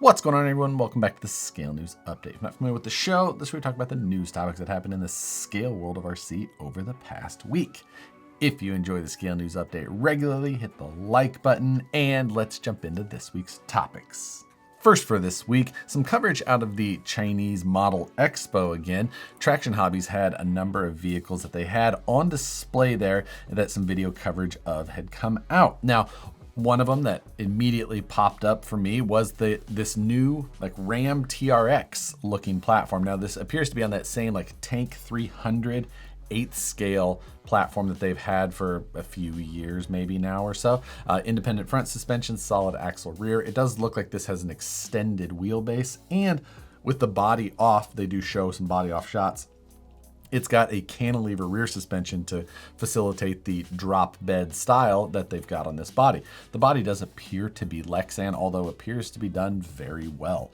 What's going on, everyone? Welcome back to the Scale News Update. If you're not familiar with the show, this is where we talk about the news topics that happened in the scale world of RC over the past week. If you enjoy the Scale News Update regularly, hit the like button, and let's jump into this week's topics. First for this week, some coverage out of the Chinese Model Expo again. Traction Hobbies had a number of vehicles that they had on display there that some video coverage of had come out. Now, one of them that immediately popped up for me was this new Ram TRX looking platform. Now this appears to be on that same Tank 300 8th scale platform that they've had for a few years, maybe now or so. Independent front suspension, solid axle rear. It does look like this has an extended wheelbase, and with the body off, they do show some body off shots. It's got a cantilever rear suspension to facilitate the drop bed style that they've got on this body. The body does appear to be Lexan, although appears to be done very well.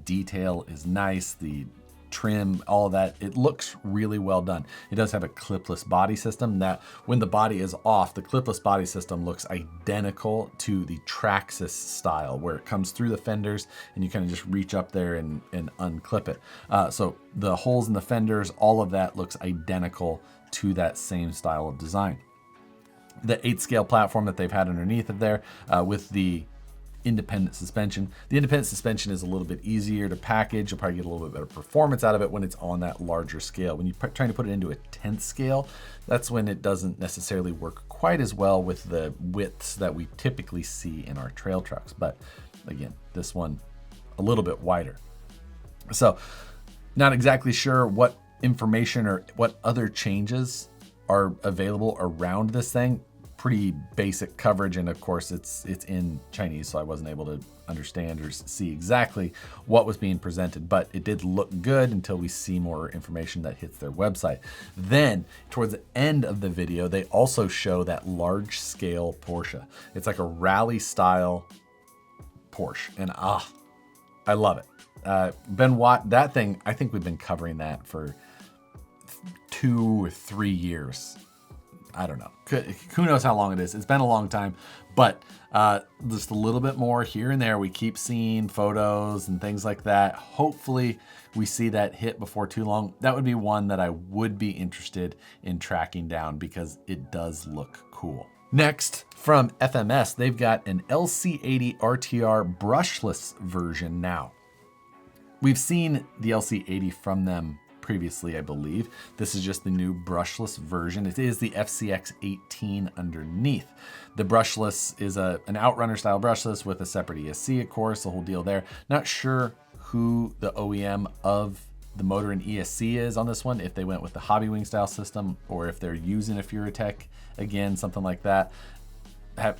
Detail is nice, the trim, all of that, it looks really well done. It does have a clipless body system that when the body is off, the clipless body system looks identical to the Traxxas style, where it comes through the fenders and you kind of just reach up there and unclip it. So the holes in the fenders, all of that looks identical to that same style of design. The 8th scale platform that they've had underneath of there with the independent suspension. The independent suspension is a little bit easier to package. You'll probably get a little bit better performance out of it when it's on that larger scale. When you're trying to put it into a 10th scale, that's when it doesn't necessarily work quite as well with the widths that we typically see in our trail trucks. But again, this one a little bit wider. So not exactly sure what information or what other changes are available around this thing. Pretty basic coverage, and of course it's in Chinese, so I wasn't able to understand or see exactly what was being presented, but it did look good until we see more information that hits their website. Then towards the end of the video, they also show that large scale Porsche. It's like a rally style Porsche, and I love it. That thing, I think we've been covering that for 2 or 3 years. I don't know. Who knows how long it is? It's been a long time, but just a little bit more here and there. We keep seeing photos and things like that. Hopefully we see that hit before too long. That would be one that I would be interested in tracking down because it does look cool. Next, from FMS, they've got an LC80 RTR brushless version now. We've seen the LC80 from them previously, I believe. This is just the new brushless version. It is the FCX 18 underneath. The brushless is an outrunner style brushless with a separate ESC, of course, the whole deal there. Not sure who the OEM of the motor and ESC is on this one, if they went with the Hobbywing style system or if they're using a Furatech, again, something like that.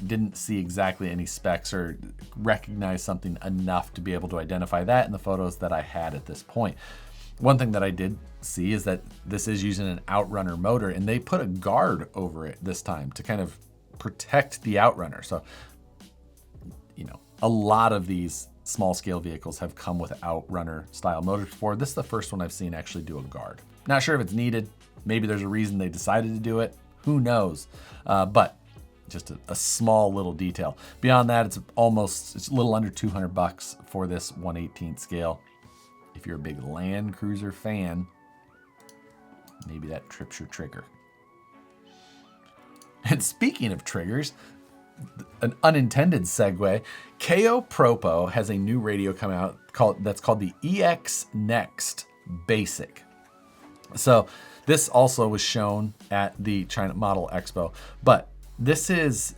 Didn't see exactly any specs or recognize something enough to be able to identify that in the photos that I had at this point. One thing that I did see is that this is using an outrunner motor, and they put a guard over it this time to kind of protect the outrunner. So, a lot of these small scale vehicles have come with outrunner style motors before. This is the first one I've seen actually do a guard. Not sure if it's needed. Maybe there's a reason they decided to do it. Who knows? But just a small little detail. Beyond that, it's a little under $200 for this 1/18 scale. If you're a big Land Cruiser fan, maybe that trips your trigger. And speaking of triggers, an unintended segue, Propo has a new radio coming out that's called the EX Next Basic. So this also was shown at the China Model Expo, but this is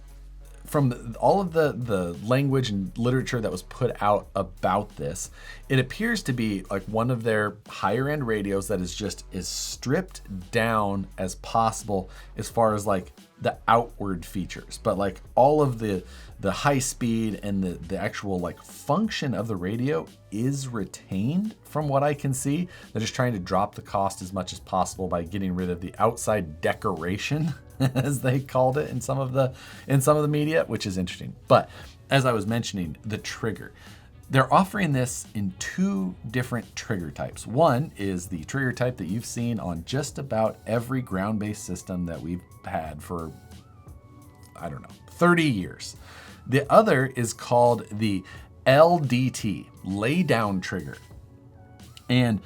from all of the language and literature that was put out about this. It appears to be like one of their higher end radios that is just as stripped down as possible as far as the outward features, but all of the high speed and the actual function of the radio is retained from what I can see. They're just trying to drop the cost as much as possible by getting rid of the outside decoration as they called it in some of the media, which is interesting. But as I was mentioning, the trigger. They're offering this in 2 different trigger types. One is the trigger type that you've seen on just about every ground-based system that we've had for, 30 years. The other is called the LDT, lay down trigger. And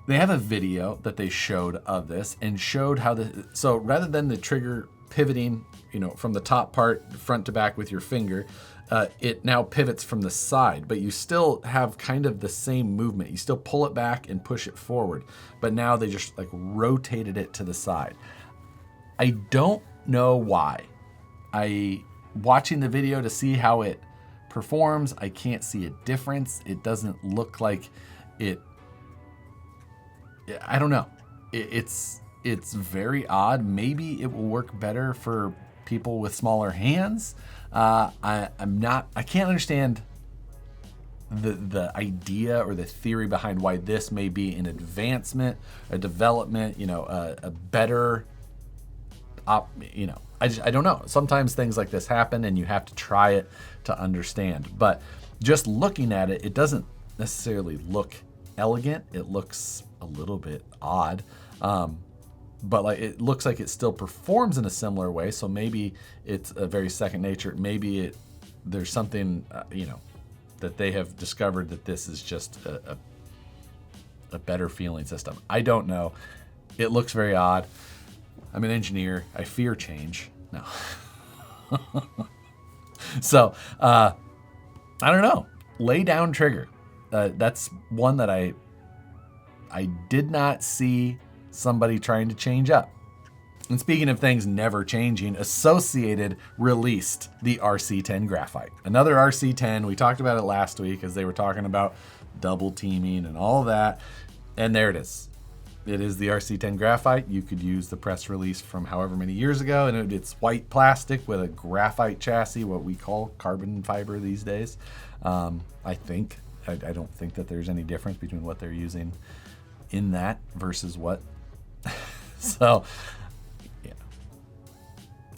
they have a video that they showed of this and showed how so rather than the trigger pivoting, from the top part, front to back with your finger, it now pivots from the side, but you still have kind of the same movement. You still pull it back and push it forward, but now they just like rotated it to the side. I don't know why. Watching the video to see how it performs, I can't see a difference. It doesn't look like it. I don't know. It's very odd. Maybe it will work better for people with smaller hands. I can't understand the idea or the theory behind why this may be an advancement, a development, a better I don't know. Sometimes things like this happen and you have to try it to understand. But just looking at it, it doesn't necessarily look elegant. It looks a little bit odd. But like it looks like it still performs in a similar way. So maybe it's a very second nature. Maybe there's something, that they have discovered that this is just a better feeling system. I don't know. It looks very odd. I'm an engineer. I fear change. No. So, I don't know. Lay down trigger. That's one that I did not see somebody trying to change up. And speaking of things never changing, Associated released the RC10 Graphite. Another RC10. We talked about it last week as they were talking about double teaming and all that. And there it is. It is the RC10 Graphite. You could use the press release from however many years ago, and it's white plastic with a graphite chassis, what we call carbon fiber these days. I think. I don't think that there's any difference between what they're using in that versus what. So, yeah.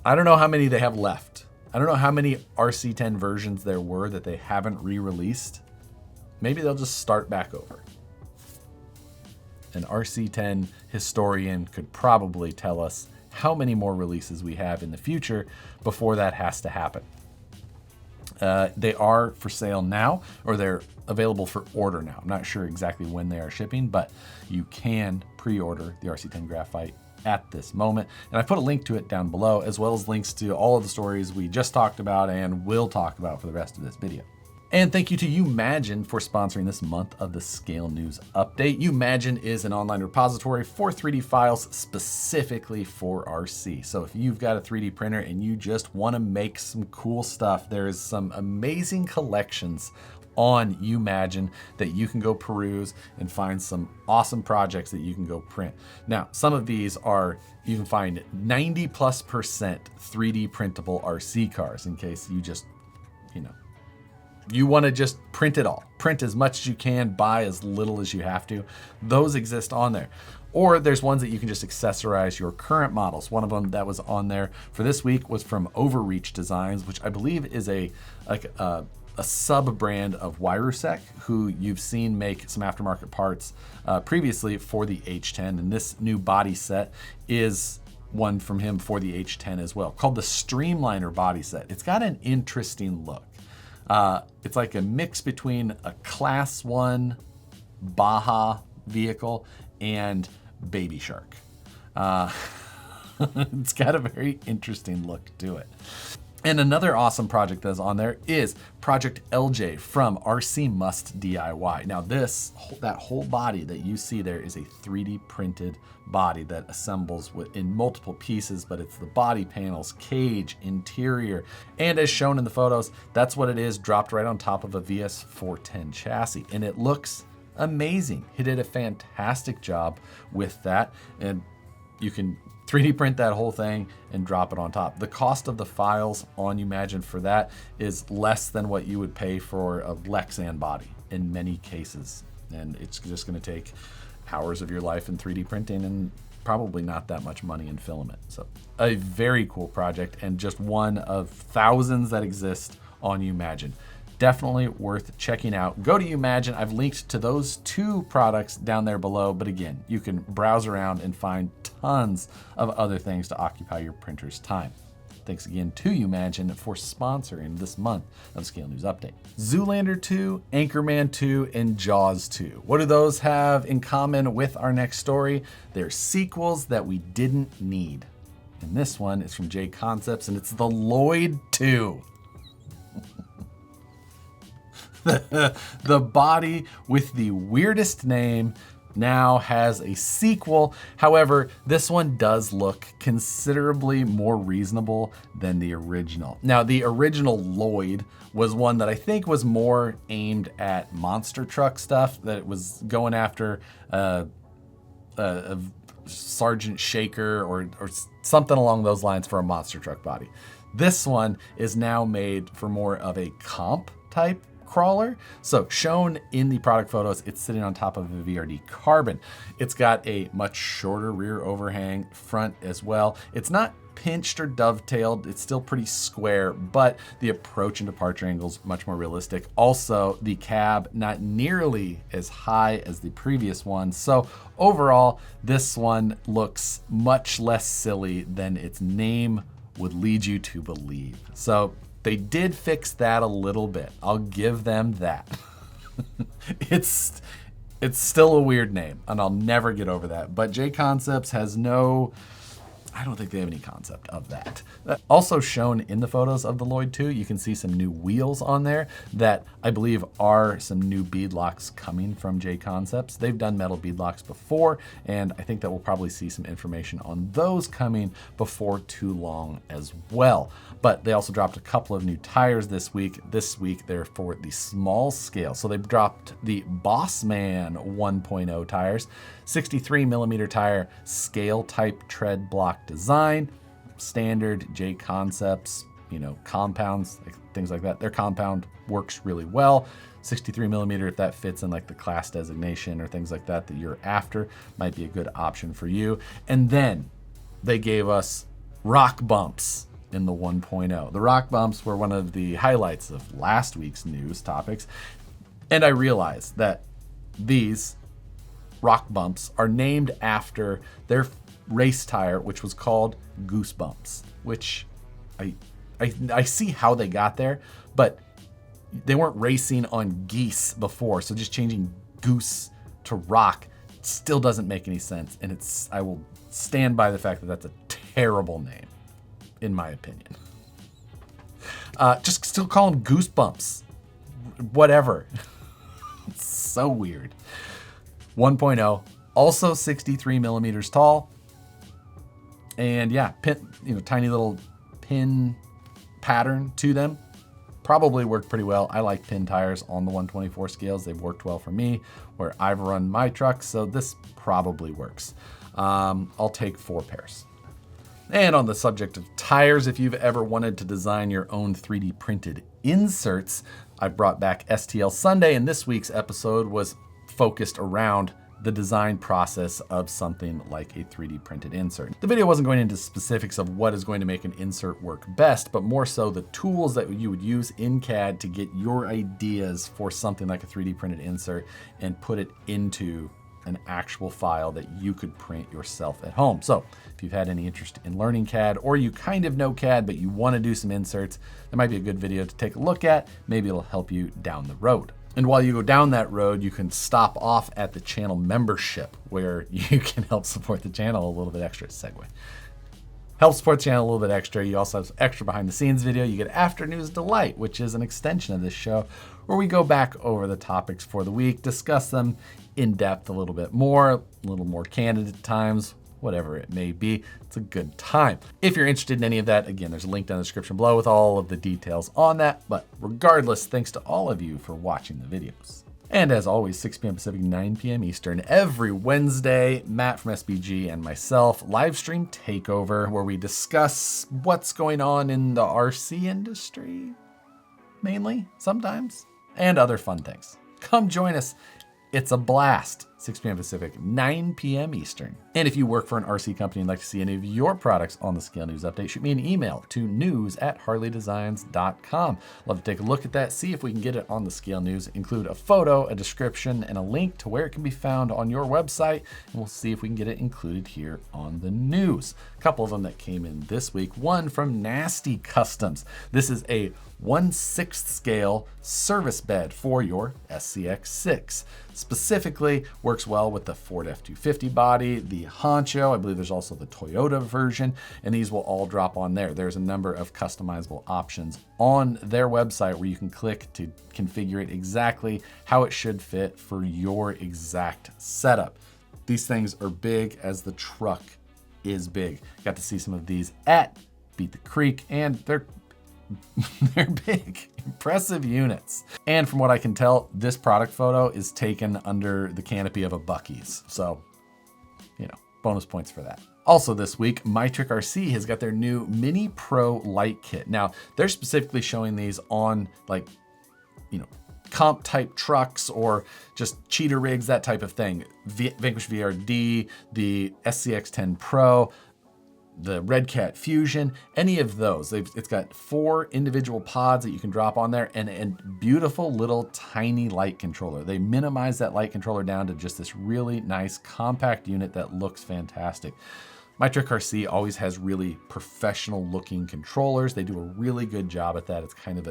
I don't know how many they have left. I don't know how many RC10 versions there were that they haven't re-released. Maybe they'll just start back over. An RC10 historian could probably tell us how many more releases we have in the future before that has to happen. They are for sale now, or they're available for order now. I'm not sure exactly when they are shipping, but you can pre-order the RC10 Graphite at this moment. And I put a link to it down below, as well as links to all of the stories we just talked about and will talk about for the rest of this video. And thank you to YouMagine for sponsoring this month of the Scale News Update. YouMagine is an online repository for 3D files specifically for RC. So if you've got a 3D printer and you just want to make some cool stuff, there is some amazing collections on YouMagine that you can go peruse and find some awesome projects that you can go print. Now, some of these you can find 90+% 3D printable RC cars in case you just, you want to just print it all. Print as much as you can, buy as little as you have to. Those exist on there. Or there's ones that you can just accessorize your current models. One of them that was on there for this week was from Overreach Designs, which I believe is a sub-brand of Wirusec, who you've seen make some aftermarket parts previously for the H10. And this new body set is one from him for the H10 as well, called the Streamliner body set. It's got an interesting look. It's like a mix between a Class 1 Baja vehicle and Baby Shark. It's got a very interesting look to it. And another awesome project that's on there is Project LJ from RCMDIY. Now that whole body that you see there is a 3D printed body that assembles in multiple pieces, but it's the body panels, cage, interior, and as shown in the photos, that's what it is, dropped right on top of a VS410 chassis. And it looks amazing. He did a fantastic job with that, and you can 3D print that whole thing and drop it on top. The cost of the files on YouMagine for that is less than what you would pay for a Lexan body in many cases. And it's just gonna take hours of your life in 3D printing and probably not that much money in filament. So a very cool project and just one of thousands that exist on YouMagine. Definitely worth checking out. Go to YouMagine. I've linked to those two products down there below, but again, you can browse around and find tons of other things to occupy your printer's time. Thanks again to YouMagine for sponsoring this month of Scale News Update. Zoolander 2, Anchorman 2, and Jaws 2. What do those have in common with our next story? They're sequels that we didn't need. And this one is from JConcepts, and it's the Lloyd 2. The body with the weirdest name now has a sequel. However, this one does look considerably more reasonable than the original. Now, the original Lloyd was one that I think was more aimed at monster truck stuff, that it was going after a Sergeant Shaker or something along those lines for a monster truck body. This one is now made for more of a comp type crawler. So shown in the product photos, it's sitting on top of a VRD carbon. It's got a much shorter rear overhang, front as well. It's not pinched or dovetailed, it's still pretty square, but the approach and departure angles much more realistic. Also, the cab not nearly as high as the previous one. So overall, this one looks much less silly than its name would lead you to believe. So they did fix that a little bit. I'll give them that. It's still a weird name, and I'll never get over that. But JConcepts has I don't think they have any concept of that. Also shown in the photos of the Lloyd 2, you can see some new wheels on there that I believe are some new beadlocks coming from JConcepts. They've done metal beadlocks before, and I think that we'll probably see some information on those coming before too long as well. But they also dropped a couple of new tires this week. This week, they're for the small scale. So they've dropped the Bossman 1.0 tires, 63 millimeter tire, scale type tread block design, standard JConcepts, compounds, things like that. Their compound works really well. 63 millimeter, if that fits in like the class designation or things like that you're after, might be a good option for you. And then they gave us rock bumps in the 1.0. The rock bumps were one of the highlights of last week's news topics. And I realized that these rock bumps are named after their race tire, which was called Goosebumps, which I see how they got there, but they weren't racing on geese before. So just changing goose to rock still doesn't make any sense. And I will stand by the fact that that's a terrible name, in my opinion. Just still call them Goosebumps. Whatever. It's so weird. 1.0, also 63 millimeters tall. And yeah, tiny little pin pattern to them. Probably worked pretty well. I like pin tires on the 124 scales. They've worked well for me where I've run my truck, so this probably works. I'll take 4 pairs. And on the subject of tires, if you've ever wanted to design your own 3D printed inserts, I brought back STL Sunday, and this week's episode was focused around the design process of something like a 3D printed insert. The video wasn't going into specifics of what is going to make an insert work best, but more so the tools that you would use in CAD to get your ideas for something like a 3D printed insert and put it into an actual file that you could print yourself at home. So if you've had any interest in learning CAD, or you kind of know CAD, but you want to do some inserts, that might be a good video to take a look at. Maybe it'll help you down the road. And while you go down that road, you can stop off at the channel membership, where you can help support the channel a little bit extra. Segue. Help support the channel a little bit extra. You also have extra behind the scenes video. You get After News Delight, which is an extension of this show, where we go back over the topics for the week, discuss them in depth a little bit more, a little more candid at times, whatever it may be. It's a good time. If you're interested in any of that, again, there's a link down in the description below with all of the details on that. But regardless, thanks to all of you for watching the videos. And as always, 6 p.m. Pacific, 9 p.m. Eastern, every Wednesday, Matt from SBG and myself, Livestream Takeover, where we discuss what's going on in the RC industry, mainly, sometimes, and other fun things. Come join us. It's a blast. 6 p.m. Pacific, 9 p.m. Eastern. And if you work for an RC company and like to see any of your products on the Scale News Update, shoot me an email to news@harleydesigns.com. Love to take a look at that, see if we can get it on the Scale News, include a photo, a description, and a link to where it can be found on your website, and we'll see if we can get it included here on the news. A couple of them that came in this week. One from Nasty Customs. This is a 1/6 scale service bed for your SCX6. Specifically, works well with the Ford F-250 body, the Honcho, I believe there's also the Toyota version, and these will all drop on there. There's a number of customizable options on their website where you can click to configure it exactly how it should fit for your exact setup. These things are big as the truck is big. Got to see some of these at Beat the Creek, and they're big, impressive units. And from what I can tell, this product photo is taken under the canopy of a Buc-ee's. So, bonus points for that. Also this week, MyTrickRC has got their new Mini Pro light kit. Now, they're specifically showing these on comp type trucks or just cheater rigs, that type of thing. Vanquish VRD, the SCX10 Pro, the Red Cat Fusion, any of those. It's got 4 individual pods that you can drop on there and beautiful little tiny light controller. They minimize that light controller down to just this really nice compact unit that looks fantastic. MyTrickRC always has really professional looking controllers. They do a really good job at that. It's kind of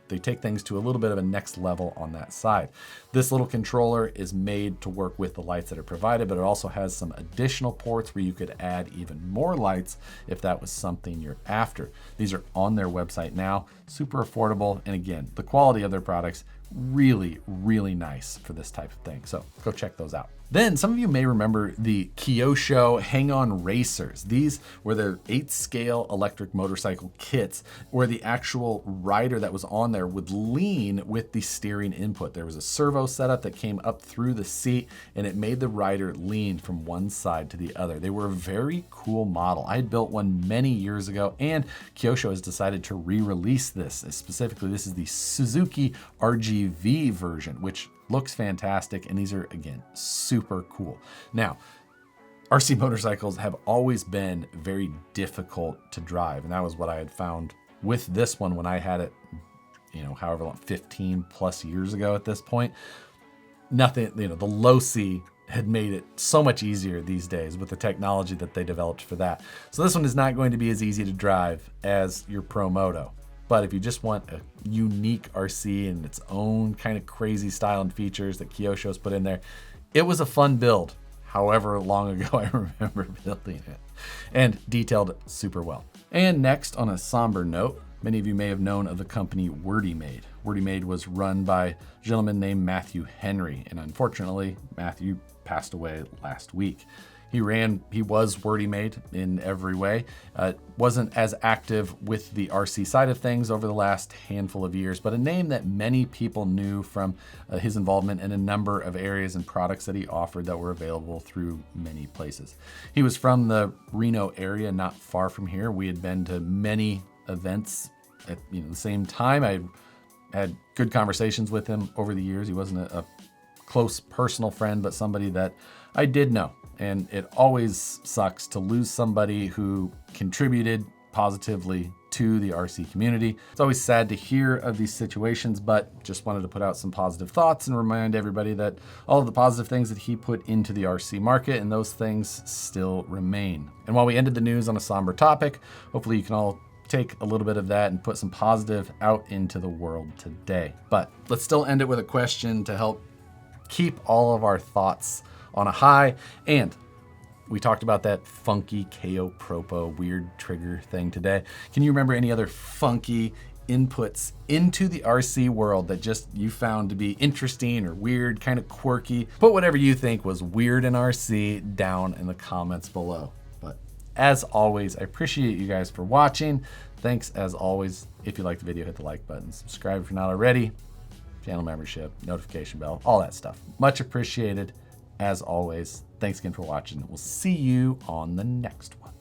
they take things to a little bit of a next level on that side. This little controller is made to work with the lights that are provided, but it also has some additional ports where you could add even more lights if that was something you're after. These are on their website now, super affordable. And again, the quality of their products, really, really nice for this type of thing. So go check those out. Then some of you may remember the Kyosho Hangon Racers. These were their 8 scale electric motorcycle kits where the actual rider that was on there would lean with the steering input. There was a servo setup that came up through the seat and it made the rider lean from one side to the other. They were a very cool model. I had built one many years ago, and Kyosho has decided to re-release this. Specifically, this is the Suzuki RGV version, which looks fantastic, and these are, again, super cool. Now, RC motorcycles have always been very difficult to drive, and that was what I had found with this one when I had it, however long, 15 plus years ago at this point. Nothing, the low C had made it so much easier these days with the technology that they developed for that. So this one is not going to be as easy to drive as your Pro Moto. But if you just want a unique RC and its own kind of crazy style and features that Kyosho's put in there, it was a fun build. However long ago I remember building it, and detailed super well. And next, on a somber note, many of you may have known of the company Wordy Made. Wordy Made was run by a gentleman named Matthew Henry, and unfortunately, Matthew passed away last week. He was Wordy Made in every way. Wasn't as active with the RC side of things over the last handful of years, but a name that many people knew from his involvement in a number of areas and products that he offered that were available through many places. He was from the Reno area, not far from here. We had been to many events at the same time. I had good conversations with him over the years. He wasn't a close personal friend, but somebody that I did know. And it always sucks to lose somebody who contributed positively to the RC community. It's always sad to hear of these situations, but just wanted to put out some positive thoughts and remind everybody that all of the positive things that he put into the RC market, and those things still remain. And while we ended the news on a somber topic, hopefully you can all take a little bit of that and put some positive out into the world today. But let's still end it with a question to help keep all of our thoughts on a high. And we talked about that funky KO Propo weird trigger thing today. Can you remember any other funky inputs into the RC world that just you found to be interesting or weird, kind of quirky? Put whatever you think was weird in RC down in the comments below. But as always, I appreciate you guys for watching. Thanks as always. If you liked the video, hit the like button, subscribe if you're not already, channel membership, notification bell, all that stuff. Much appreciated. As always, thanks again for watching. We'll see you on the next one.